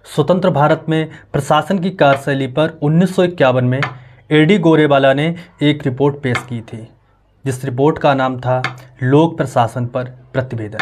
स्वतंत्र भारत में प्रशासन की कार्यशैली पर 1951 में एडी गोरेवाला ने एक रिपोर्ट पेश की थी, जिस रिपोर्ट का नाम था लोक प्रशासन पर प्रतिवेदन।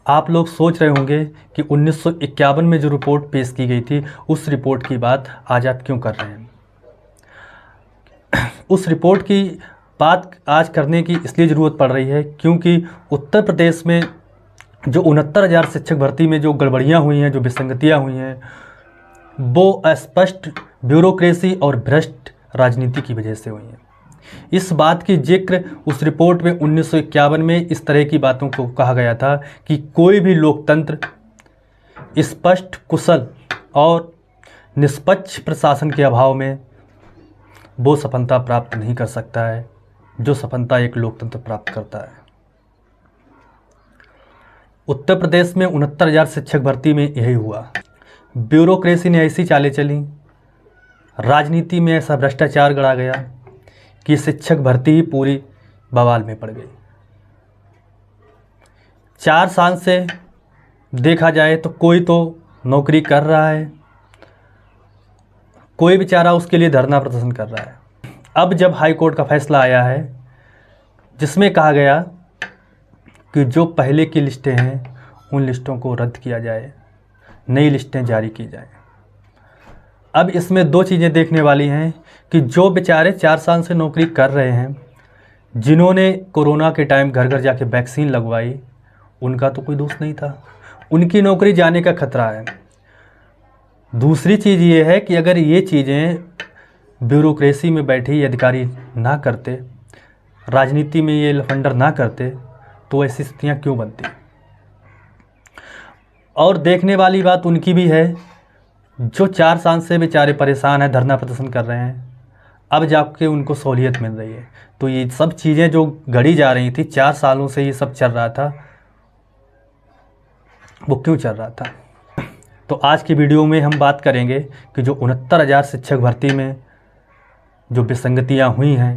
आप लोग सोच रहे होंगे कि 1951 में जो रिपोर्ट पेश की गई थी उस रिपोर्ट की बात आज आप क्यों कर रहे हैं। उस रिपोर्ट की बात आज करने की इसलिए ज़रूरत पड़ रही है क्योंकि उत्तर प्रदेश में जो 69,000 शिक्षक भर्ती में जो गड़बड़ियाँ हुई हैं, जो विसंगतियाँ हुई हैं, वो अस्पष्ट ब्यूरोक्रेसी और भ्रष्ट राजनीति की वजह से हुई हैं। इस बात की जिक्र उस रिपोर्ट में 1951 में इस तरह की बातों को कहा गया था कि कोई भी लोकतंत्र स्पष्ट, कुशल और निष्पक्ष प्रशासन के अभाव में वो सफलता प्राप्त नहीं कर सकता है जो सफलता एक लोकतंत्र प्राप्त करता है। उत्तर प्रदेश में 69,000 शिक्षक भर्ती में यही हुआ। ब्यूरोक्रेसी ने ऐसी चालें चली, राजनीति में ऐसा भ्रष्टाचार गढ़ा गया कि शिक्षक भर्ती ही पूरी बवाल में पड़ गई। 4 साल से देखा जाए तो कोई तो नौकरी कर रहा है, कोई बेचारा उसके लिए धरना प्रदर्शन कर रहा है। अब जब हाई कोर्ट का फैसला आया है जिसमें कहा गया कि जो पहले की लिस्टें हैं उन लिस्टों को रद्द किया जाए, नई लिस्टें जारी की जाएं। अब इसमें 2 चीज़ें देखने वाली हैं कि जो बेचारे 4 साल से नौकरी कर रहे हैं, जिन्होंने कोरोना के टाइम घर घर जाके वैक्सीन लगवाई, उनका तो कोई दोष नहीं था, उनकी नौकरी जाने का खतरा है। दूसरी चीज़ ये है कि अगर ये चीज़ें ब्यूरोक्रेसी में बैठे अधिकारी ना करते, राजनीति में ये लफंडर ना करते, तो ऐसी स्थितियाँ क्यों बनती। और देखने वाली बात उनकी भी है जो 4 साल से बेचारे परेशान हैं, धरना प्रदर्शन कर रहे हैं, अब जाके उनको सहूलियत मिल रही है। तो ये सब चीज़ें जो गढ़ी जा रही थी, 4 सालों से ये सब चल रहा था, वो क्यों चल रहा था। तो आज की वीडियो में हम बात करेंगे कि जो 69,000 शिक्षक भर्ती में जो विसंगतियाँ हुई हैं,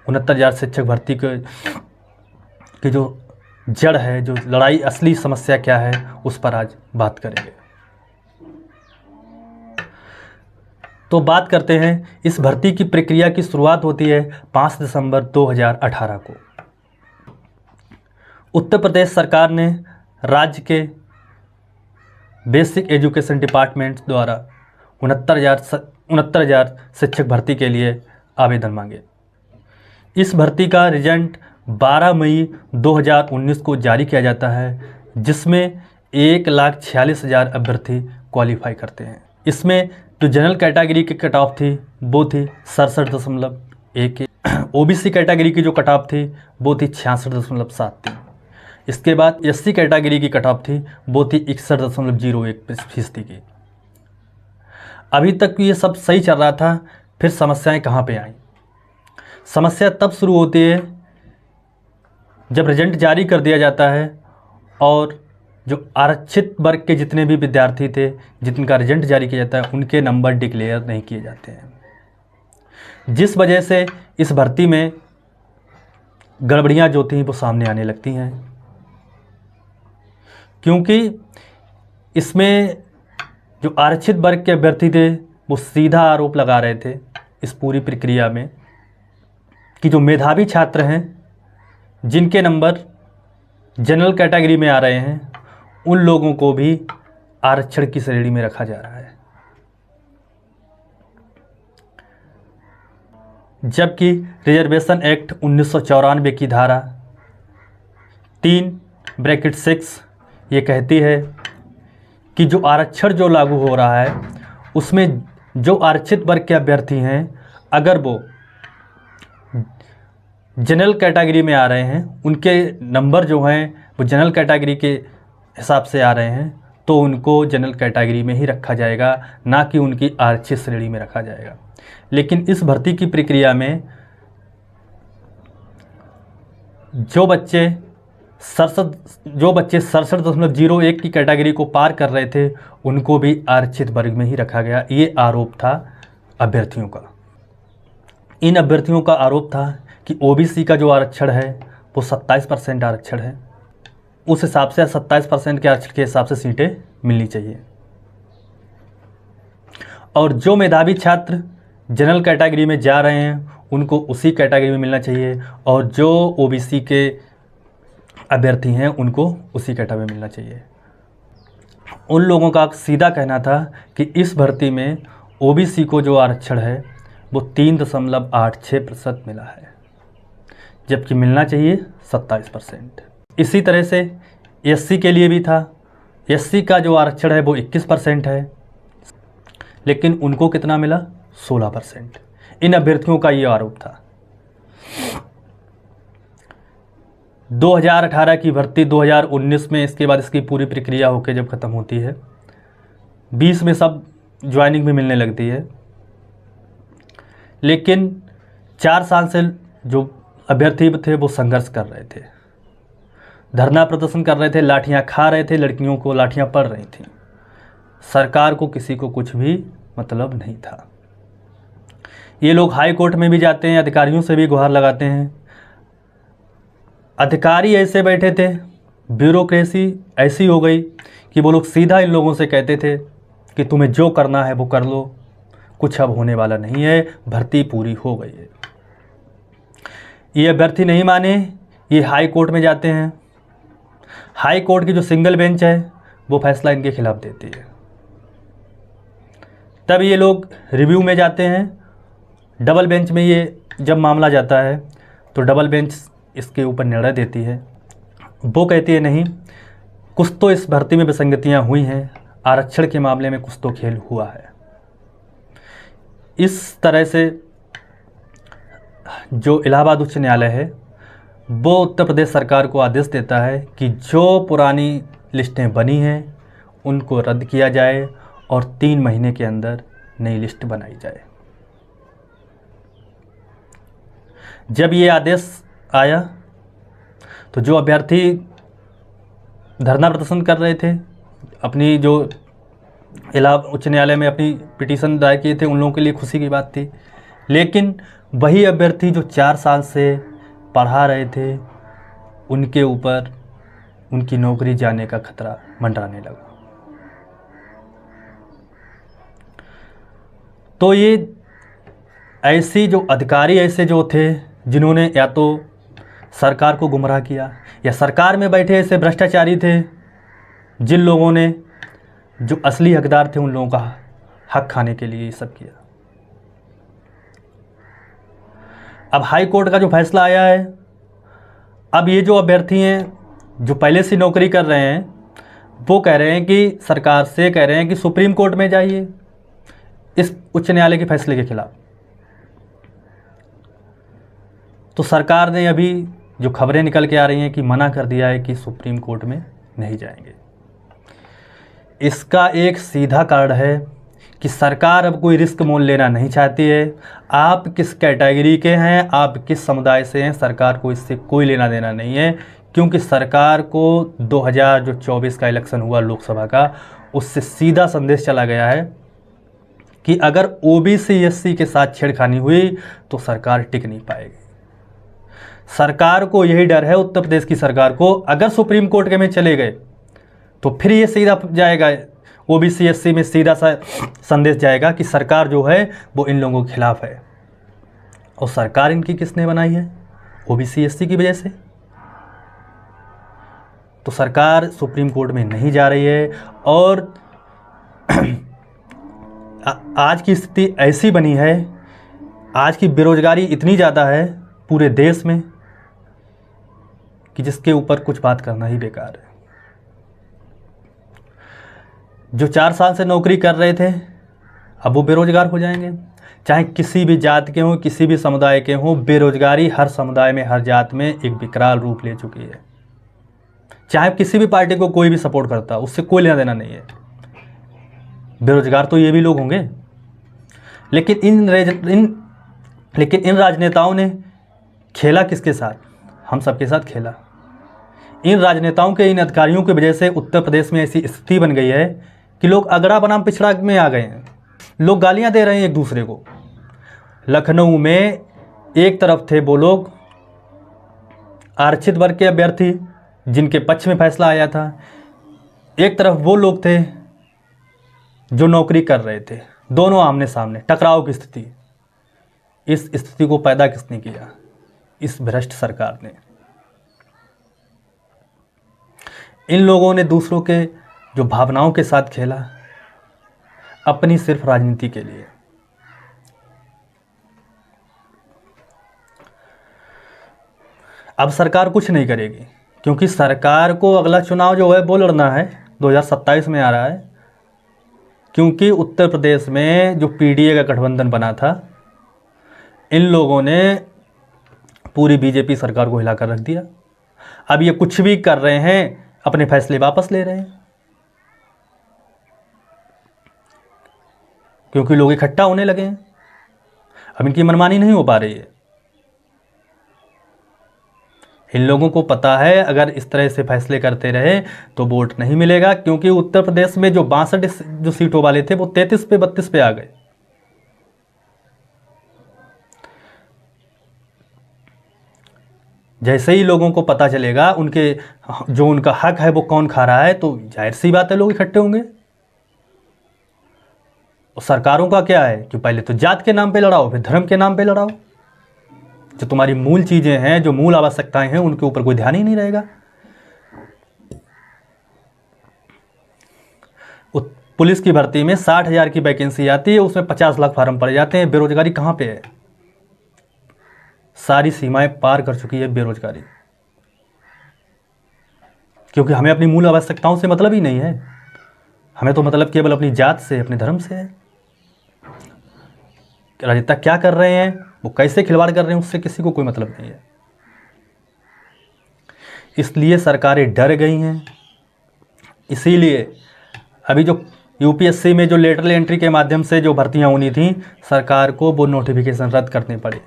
69,000 शिक्षक भर्ती के जो जड़ है, जो लड़ाई, असली समस्या क्या है, उस पर आज बात करेंगे। तो बात करते हैं, इस भर्ती की प्रक्रिया की शुरुआत होती है 5 दिसंबर 2018 को। उत्तर प्रदेश सरकार ने राज्य के बेसिक एजुकेशन डिपार्टमेंट द्वारा 69,000 शिक्षक भर्ती के लिए आवेदन मांगे। इस भर्ती का रिजल्ट 12 मई 2019 को जारी किया जाता है, जिसमें 1,46,000 अभ्यर्थी क्वालिफाई करते हैं। इसमें जो जनरल कैटेगरी की कट ऑफ थी वो थी 67.1, ओबीसी कैटेगरी की जो कट ऑफ थी वो थी 66.7 थी। इसके बाद एससी कैटेगरी की कट ऑफ थी वो थी 61.01% की। अभी तक ये सब सही चल रहा था, फिर समस्याएं कहाँ पे आई। समस्या तब शुरू होती है जब रिजल्ट जारी कर दिया जाता है और जो आरक्षित वर्ग के जितने भी विद्यार्थी थे, जिनका रिजल्ट जारी किया जाता है, उनके नंबर डिक्लेयर नहीं किए जाते हैं, जिस वजह से इस भर्ती में गड़बड़ियाँ जो थी वो सामने आने लगती हैं। क्योंकि इसमें जो आरक्षित वर्ग के अभ्यर्थी थे वो सीधा आरोप लगा रहे थे इस पूरी प्रक्रिया में कि जो मेधावी छात्र हैं, जिनके नंबर जनरल कैटेगरी में आ रहे हैं, उन लोगों को भी आरक्षण की श्रेणी में रखा जा रहा है, जबकि रिजर्वेशन एक्ट 1994 की धारा 3(6) ये कहती है कि जो आरक्षण जो लागू हो रहा है उसमें जो आरक्षित वर्ग के अभ्यर्थी हैं, अगर वो जनरल कैटेगरी में आ रहे हैं, उनके नंबर जो हैं वो जनरल कैटेगरी के हिसाब से आ रहे हैं, तो उनको जनरल कैटेगरी में ही रखा जाएगा, ना कि उनकी आरक्षित श्रेणी में रखा जाएगा। लेकिन इस भर्ती की प्रक्रिया में जो बच्चे 67.01 की कैटेगरी को पार कर रहे थे, उनको भी आरक्षित वर्ग में ही रखा गया। ये आरोप था अभ्यर्थियों का। इन अभ्यर्थियों का आरोप था कि ओबीसी का जो आरक्षण है वो 27% आरक्षण है, उस हिसाब से 27% के आरक्षण के हिसाब से सीटें मिलनी चाहिए। और जो मेधावी छात्र जनरल कैटेगरी में जा रहे हैं उनको उसी कैटेगरी में मिलना चाहिए, और जो ओबीसी के अभ्यर्थी हैं उनको उसी कैटेगरी में मिलना चाहिए। उन लोगों का सीधा कहना था कि इस भर्ती में ओबीसी को जो आरक्षण है वो 3.86% मिला है, जबकि मिलना चाहिए 27%। इसी तरह से एससी के लिए भी था। एससी का जो आरक्षण है वो 21% है, लेकिन उनको कितना मिला? 16%। इन अभ्यर्थियों का ये आरोप था। 2018 की भर्ती 2019 में, इसके बाद इसकी पूरी प्रक्रिया होकर जब ख़त्म होती है, 20 में सब ज्वाइनिंग भी मिलने लगती है, लेकिन 4 साल से जो अभ्यर्थी थे वो संघर्ष कर रहे थे, धरना प्रदर्शन कर रहे थे, लाठियां खा रहे थे, लड़कियों को लाठियां पड़ रही थीं। सरकार को किसी को कुछ भी मतलब नहीं था। ये लोग हाई कोर्ट में भी जाते हैं, अधिकारियों से भी गुहार लगाते हैं। अधिकारी ऐसे बैठे थे, ब्यूरोक्रेसी ऐसी हो गई कि वो लोग सीधा इन लोगों से कहते थे कि तुम्हें जो करना है वो कर लो, कुछ अब होने वाला नहीं है, भर्ती पूरी हो गई है। ये अभ्यर्थी नहीं माने, ये हाई कोर्ट में जाते हैं। हाई कोर्ट की जो सिंगल बेंच है वो फैसला इनके खिलाफ देती है। तब ये लोग रिव्यू में जाते हैं। डबल बेंच में ये जब मामला जाता है तो डबल बेंच इसके ऊपर निर्णय देती है। वो कहती है नहीं, कुछ तो इस भर्ती में विसंगतियां हुई हैं, आरक्षण के मामले में कुछ तो खेल हुआ है। इस तरह से जो इलाहाबाद उच्च न्यायालय है वो उत्तर प्रदेश सरकार को आदेश देता है कि जो पुरानी लिस्टें बनी हैं उनको रद्द किया जाए और 3 महीने के अंदर नई लिस्ट बनाई जाए। जब ये आदेश आया तो जो अभ्यर्थी धरना प्रदर्शन कर रहे थे, अपनी जो इलाहाबाद उच्च न्यायालय में अपनी पिटीशन दायर किए थे, उन लोगों के लिए खुशी की बात थी। लेकिन वही अभ्यर्थी जो 4 साल से पढ़ा रहे थे, उनके ऊपर उनकी नौकरी जाने का खतरा मंडराने लगा। तो ये ऐसी जो अधिकारी ऐसे जो थे जिन्होंने या तो सरकार को गुमराह किया, या सरकार में बैठे ऐसे भ्रष्टाचारी थे जिन लोगों ने जो असली हकदार थे उन लोगों का हक खाने के लिए ये सब किया। अब हाई कोर्ट का जो फैसला आया है, अब ये जो अभ्यर्थी हैं जो पहले से नौकरी कर रहे हैं वो कह रहे हैं कि सरकार से कह रहे हैं कि सुप्रीम कोर्ट में जाइए इस उच्च न्यायालय के फैसले के खिलाफ। तो सरकार ने अभी जो खबरें निकल के आ रही हैं कि मना कर दिया है कि सुप्रीम कोर्ट में नहीं जाएंगे। इसका एक सीधा कारण है कि सरकार अब कोई रिस्क मोल लेना नहीं चाहती है। आप किस कैटेगरी के हैं, आप किस समुदाय से हैं, सरकार को इससे कोई लेना देना नहीं है, क्योंकि सरकार को 2024 का इलेक्शन हुआ लोकसभा का, उससे सीधा संदेश चला गया है कि अगर ओबीसी एससी के साथ छेड़खानी हुई तो सरकार टिक नहीं पाएगी। सरकार को यही डर है, उत्तर प्रदेश की सरकार को, अगर सुप्रीम कोर्ट के में चले गए तो फिर ये सीधा जाएगा, ओबीसी एससी में सीधा सा संदेश जाएगा कि सरकार जो है वो इन लोगों के खिलाफ है। और सरकार इनकी किसने बनाई है? ओबीसी एससी की वजह से। तो सरकार सुप्रीम कोर्ट में नहीं जा रही है। और आज की स्थिति ऐसी बनी है, आज की बेरोजगारी इतनी ज़्यादा है पूरे देश में कि जिसके ऊपर कुछ बात करना ही बेकार है। जो 4 साल से नौकरी कर रहे थे अब वो बेरोजगार हो जाएंगे, चाहे किसी भी जात के हों, किसी भी समुदाय के हों। बेरोजगारी हर समुदाय में, हर जात में एक विकराल रूप ले चुकी है। चाहे किसी भी पार्टी को कोई भी सपोर्ट करता, उससे कोई लेना देना नहीं है, बेरोजगार तो ये भी लोग होंगे। लेकिन इन राजनेताओं ने खेला किसके साथ? हम सबके साथ खेला। इन राजनेताओं के, इन अधिकारियों की वजह से उत्तर प्रदेश में ऐसी स्थिति बन गई है कि लोग अगड़ा बनाम पिछड़ा में आ गए हैं। लोग गालियां दे रहे हैं एक दूसरे को। लखनऊ में एक तरफ थे वो लोग आरक्षित वर्ग के अभ्यर्थी जिनके पक्ष में फैसला आया था, एक तरफ वो लोग थे जो नौकरी कर रहे थे, दोनों आमने सामने टकराव की स्थिति। इस स्थिति को पैदा किसने किया? इस भ्रष्ट सरकार ने। इन लोगों ने दूसरों के जो भावनाओं के साथ खेला, अपनी सिर्फ राजनीति के लिए। अब सरकार कुछ नहीं करेगी, क्योंकि सरकार को अगला चुनाव जो है वो लड़ना है, 2027 में आ रहा है। क्योंकि उत्तर प्रदेश में जो पीडीए का गठबंधन बना था, इन लोगों ने पूरी बीजेपी सरकार को हिलाकर रख दिया। अब ये कुछ भी कर रहे हैं, अपने फैसले वापस ले रहे हैं, क्योंकि लोग इकट्ठा होने लगे हैं। अब इनकी मनमानी नहीं हो पा रही है। इन लोगों को पता है अगर इस तरह से फैसले करते रहे तो वोट नहीं मिलेगा, क्योंकि उत्तर प्रदेश में जो 62 जो सीटों वाले थे वो 33 पे 32 पे आ गए। जैसे ही लोगों को पता चलेगा उनके जो उनका हक है वो कौन खा रहा है, तो जाहिर सी बात है लोग इकट्ठे होंगे। और सरकारों का क्या है कि पहले तो जात के नाम पे लड़ाओ, फिर धर्म के नाम पे लड़ाओ। जो तुम्हारी मूल चीजें हैं, जो मूल आवश्यकताएं हैं, उनके ऊपर कोई ध्यान ही नहीं रहेगा। पुलिस की भर्ती में 60,000 की वैकेंसी आती है, उसमें 50 लाख फार्म पड़ जाते हैं। बेरोजगारी कहां पे है? सारी सीमाएं पार कर चुकी है बेरोजगारी, क्योंकि हमें अपनी मूल आवश्यकताओं से मतलब ही नहीं है। हमें तो मतलब केवल अपनी जात से, अपने धर्म से है। राजनेता क्या कर रहे हैं, वो कैसे खिलवाड़ कर रहे हैं, उससे किसी को कोई मतलब नहीं है। इसलिए सरकारें डर गई हैं। इसीलिए अभी जो यूपीएससी में जो लेटरल एंट्री के माध्यम से जो भर्तियां होनी थी, सरकार को वो नोटिफिकेशन रद्द करने पड़े,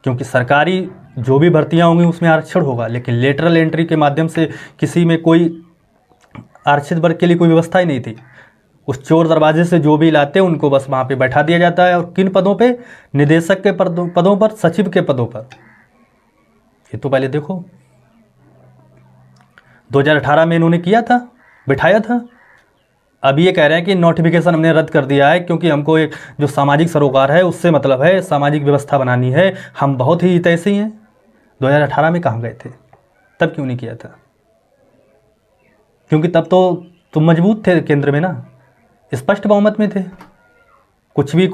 क्योंकि सरकारी जो भी भर्तियां होंगी उसमें आरक्षण होगा, लेकिन लेटरल एंट्री के माध्यम से किसी में कोई आरक्षित वर्ग के लिए कोई व्यवस्था ही नहीं थी। उस चोर दरवाजे से जो भी लाते हैं उनको बस वहां पे बैठा दिया जाता है। और किन पदों पे? निदेशक के पदों पर, सचिव के पदों पर। ये तो पहले देखो, 2018 में इन्होंने किया था, बिठाया था। अब ये कह रहे हैं कि नोटिफिकेशन हमने रद्द कर दिया है, क्योंकि हमको एक जो सामाजिक सरोकार है उससे मतलब है, सामाजिक व्यवस्था बनानी है, हम बहुत ही हितैषी हैं। 2018 में कहाँ गए थे? तब क्यों नहीं किया था? क्योंकि तब तो तुम मजबूत थे केंद्र में ना, स्पष्ट बहुमत में थे। कुछ भी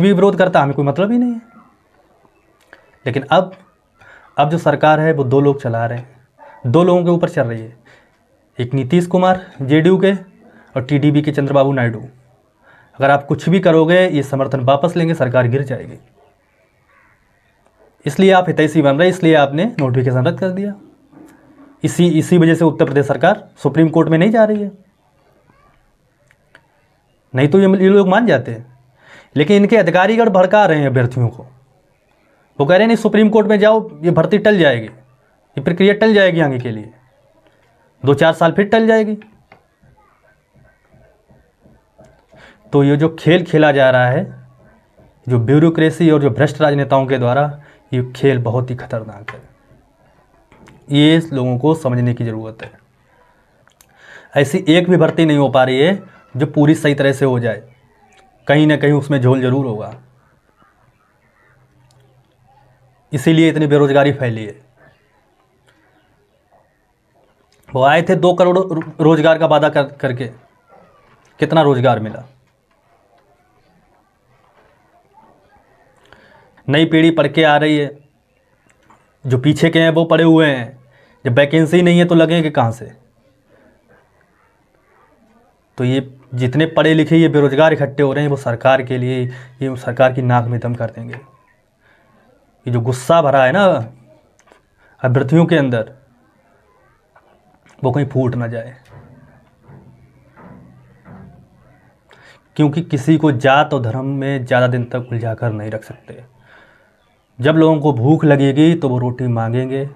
विरोध करता, हमें कोई मतलब ही नहीं है। लेकिन अब जो सरकार है वो दो लोग चला रहे हैं, दो लोगों के ऊपर चल रही है। एक नीतीश कुमार जेडीयू के, और टीडीपी के चंद्रबाबू नायडू। अगर आप कुछ भी करोगे, ये समर्थन वापस लेंगे, सरकार गिर जाएगी। इसलिए आप हितैषी बन रहे, इसलिए आपने नोटिफिकेशन रद्द कर दिया। इसी वजह से उत्तर प्रदेश सरकार सुप्रीम कोर्ट में नहीं जा रही है। नहीं तो ये लोग मान जाते हैं। लेकिन इनके अधिकारीगण भड़का रहे हैं अभ्यर्थियों को। वो कह रहे हैं नहीं, सुप्रीम कोर्ट में जाओ, ये भर्ती टल जाएगी, ये प्रक्रिया टल जाएगी आगे के लिए, 2-4 साल फिर टल जाएगी। तो ये जो खेल खेला जा रहा है, जो ब्यूरोक्रेसी और जो भ्रष्ट राजनेताओं के द्वारा, ये खेल बहुत ही खतरनाक है। ये लोगों को समझने की ज़रूरत है। ऐसी एक भी भर्ती नहीं हो पा रही है जो पूरी सही तरह से हो जाए, कहीं ना कहीं उसमें झोल जरूर होगा। इसीलिए इतनी बेरोजगारी फैली है। वो आए थे 2 करोड़ रोजगार का वादा करके, कितना रोजगार मिला? नई पीढ़ी पढ़ के आ रही है, जो पीछे के हैं वो पढ़े हुए हैं। जब वैकेंसी नहीं है तो लगेंगे कहाँ से? तो ये जितने पढ़े लिखे ये बेरोजगार इकट्ठे हो रहे हैं, वो सरकार के लिए, ये सरकार की नाक में दम कर देंगे। ये जो गुस्सा भरा है ना अभ्यर्थियों के अंदर, वो कहीं फूट ना जाए। क्योंकि किसी को जात और धर्म में ज़्यादा दिन तक उलझा कर नहीं रख सकते। जब लोगों को भूख लगेगी तो वो रोटी मांगेंगे,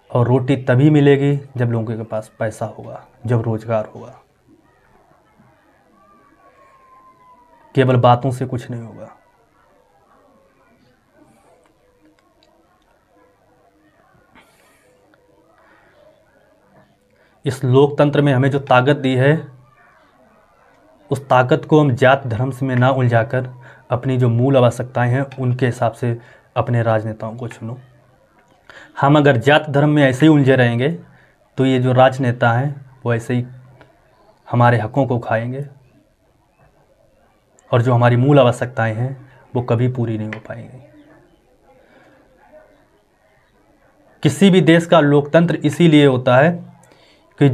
और रोटी तभी मिलेगी जब लोगों के पास पैसा होगा, जब रोजगार होगा। केवल बातों से कुछ नहीं होगा। इस लोकतंत्र में हमें जो ताकत दी है, उस ताकत को हम जात धर्म से में ना उलझाकर अपनी जो मूल आवश्यकताएं हैं उनके हिसाब से अपने राजनेताओं को चुनो। हम अगर जात धर्म में ऐसे ही उलझे रहेंगे तो ये जो राजनेता हैं वो ऐसे ही हमारे हकों को खाएंगे और जो हमारी मूल आवश्यकताएं हैं वो कभी पूरी नहीं हो पाएंगी। किसी भी देश का लोकतंत्र इसीलिए होता है कि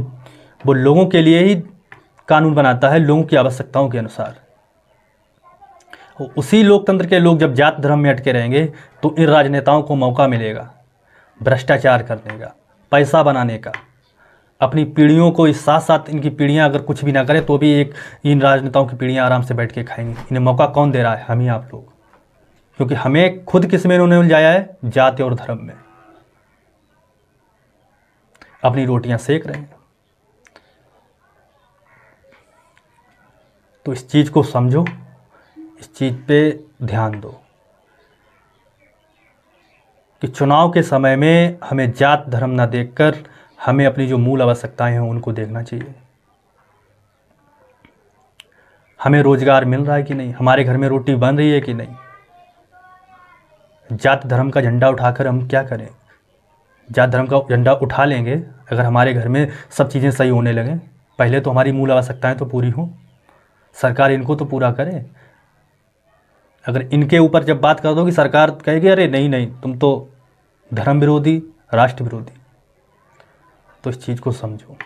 वो लोगों के लिए ही कानून बनाता है, लोगों की आवश्यकताओं के अनुसार। उसी लोकतंत्र के लोग जब जात धर्म में अटके रहेंगे तो इन राजनेताओं को मौका मिलेगा भ्रष्टाचार करने का, पैसा बनाने का, अपनी पीढ़ियों को इस साथ साथ इनकी पीढ़ियां अगर कुछ भी ना करें तो भी एक इन राजनेताओं की पीढ़ियां आराम से बैठ के खाएंगी। इन्हें मौका कौन दे रहा है? हम ही आप लोग, क्योंकि हमें खुद किस में उन्होंने उलझाया है? जाति और धर्म में। अपनी रोटियां सेक रहे हैं। तो इस चीज़ को समझो, इस चीज़ पे ध्यान दो कि चुनाव के समय में हमें जात धर्म ना देखकर हमें अपनी जो मूल आवश्यकताएं हैं उनको देखना चाहिए। हमें रोजगार मिल रहा है कि नहीं, हमारे घर में रोटी बन रही है कि नहीं। जात धर्म का झंडा उठाकर हम क्या करें? जात धर्म का झंडा उठा लेंगे अगर हमारे घर में सब चीज़ें सही होने लगें। पहले तो हमारी मूल आवश्यकताएं तो पूरी हों, सरकार इनको तो पूरा करे। अगर इनके ऊपर जब बात कर दो कि सरकार कहेगी अरे नहीं नहीं तुम तो धर्म विरोधी, राष्ट्र विरोधी, तो इस चीज़ को समझो।